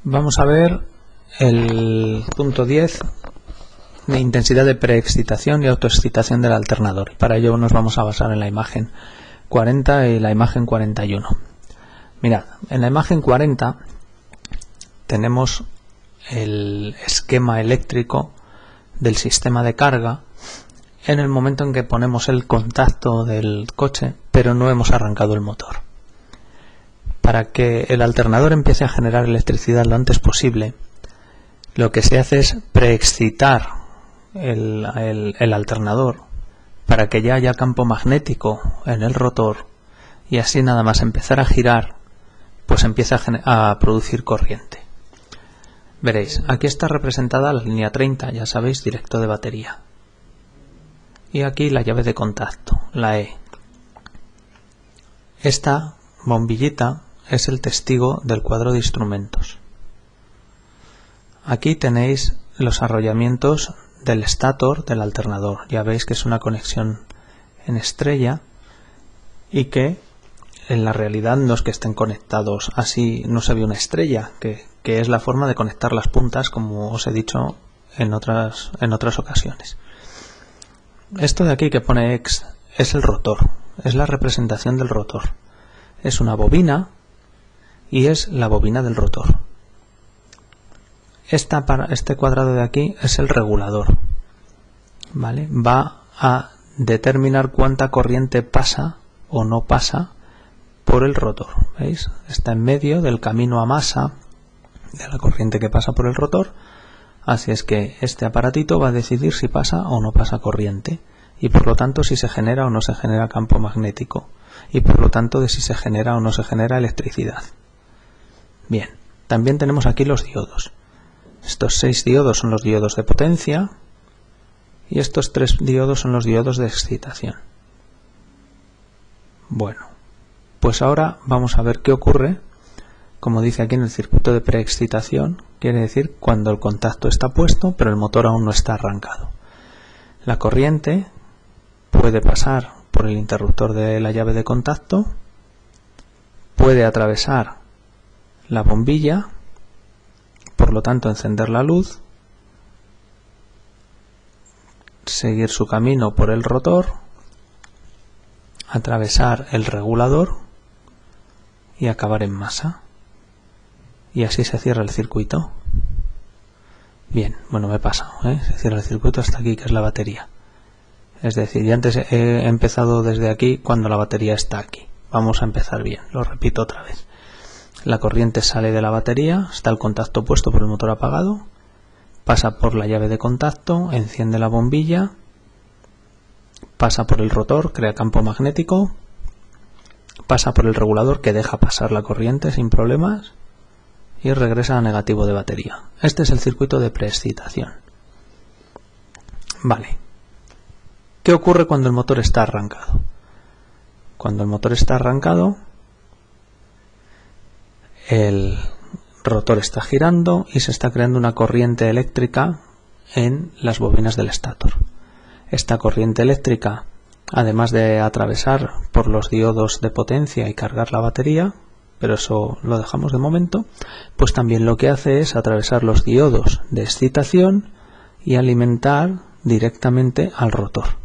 Vamos a ver el punto 10 de intensidad de preexcitación y autoexcitación del alternador. Para ello nos vamos a basar en la imagen 40 y la imagen 41. Mirad, en la imagen 40 tenemos el esquema eléctrico del sistema de carga en el momento en que ponemos el contacto del coche, pero no hemos arrancado el motor. Para que el alternador empiece a generar electricidad lo antes posible, lo que se hace es preexcitar el alternador para que ya haya campo magnético en el rotor y así nada más empezar a girar, pues empieza a producir corriente. Veréis, aquí está representada la línea 30, ya sabéis, directo de batería. Y aquí la llave de contacto, la E. Esta bombillita es el testigo del cuadro de instrumentos. Aquí tenéis los arrollamientos del estator del alternador. Ya veis que es una conexión en estrella y que en la realidad no es que estén conectados así, no se ve una estrella, que es la forma de conectar las puntas, como os he dicho en otras ocasiones. Esto de aquí que pone X es el rotor, es la representación del rotor. Es una bobina y es la bobina del rotor. Este cuadrado de aquí es el regulador, ¿vale? Va a determinar cuánta corriente pasa o no pasa por el rotor. ¿Veis? Está en medio del camino a masa de la corriente que pasa por el rotor. Así es que este aparatito va a decidir si pasa o no pasa corriente y por lo tanto si se genera o no se genera campo magnético y por lo tanto de si se genera o no se genera electricidad. Bien, también tenemos aquí los diodos. Estos 6 diodos son los diodos de potencia y estos 3 diodos son los diodos de excitación. Bueno, pues ahora vamos a ver qué ocurre. Como dice aquí en el circuito de preexcitación, quiere decir cuando el contacto está puesto pero el motor aún no está arrancado. La corriente puede pasar por el interruptor de la llave de contacto, puede atravesar la bombilla, por lo tanto encender la luz, seguir su camino por el rotor, atravesar el regulador y acabar en masa. Y así se cierra el circuito. Bien, bueno, me he pasado, se cierra el circuito hasta aquí, que es la batería. Es decir, ya antes he empezado desde aquí cuando la batería está aquí. Vamos a empezar bien, lo repito otra vez. La corriente sale de la batería, está el contacto puesto por el motor apagado, pasa por la llave de contacto, enciende la bombilla, pasa por el rotor, crea campo magnético, pasa por el regulador que deja pasar la corriente sin problemas y regresa a negativo de batería. Este es el circuito de preexcitación. Vale. ¿Qué ocurre cuando el motor está arrancado? Cuando el motor está arrancado, el rotor está girando y se está creando una corriente eléctrica en las bobinas del estator. Esta corriente eléctrica, además de atravesar por los diodos de potencia y cargar la batería, pero eso lo dejamos de momento, pues también lo que hace es atravesar los diodos de excitación y alimentar directamente al rotor.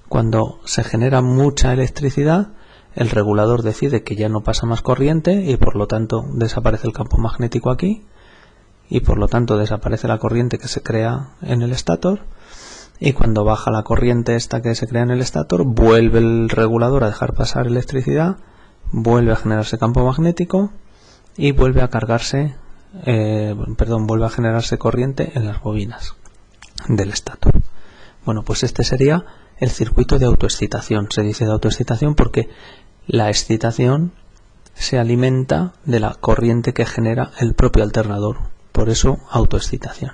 Cuando se genera mucha electricidad, el regulador decide que ya no pasa más corriente y por lo tanto desaparece el campo magnético aquí y por lo tanto desaparece la corriente que se crea en el estator, y cuando baja la corriente esta que se crea en el estator, vuelve el regulador a dejar pasar electricidad, vuelve a generarse campo magnético y vuelve a cargarse, vuelve a generarse corriente en las bobinas del estator. Bueno, pues este sería el circuito de autoexcitación. Se dice de autoexcitación porque la excitación se alimenta de la corriente que genera el propio alternador. Por eso, autoexcitación.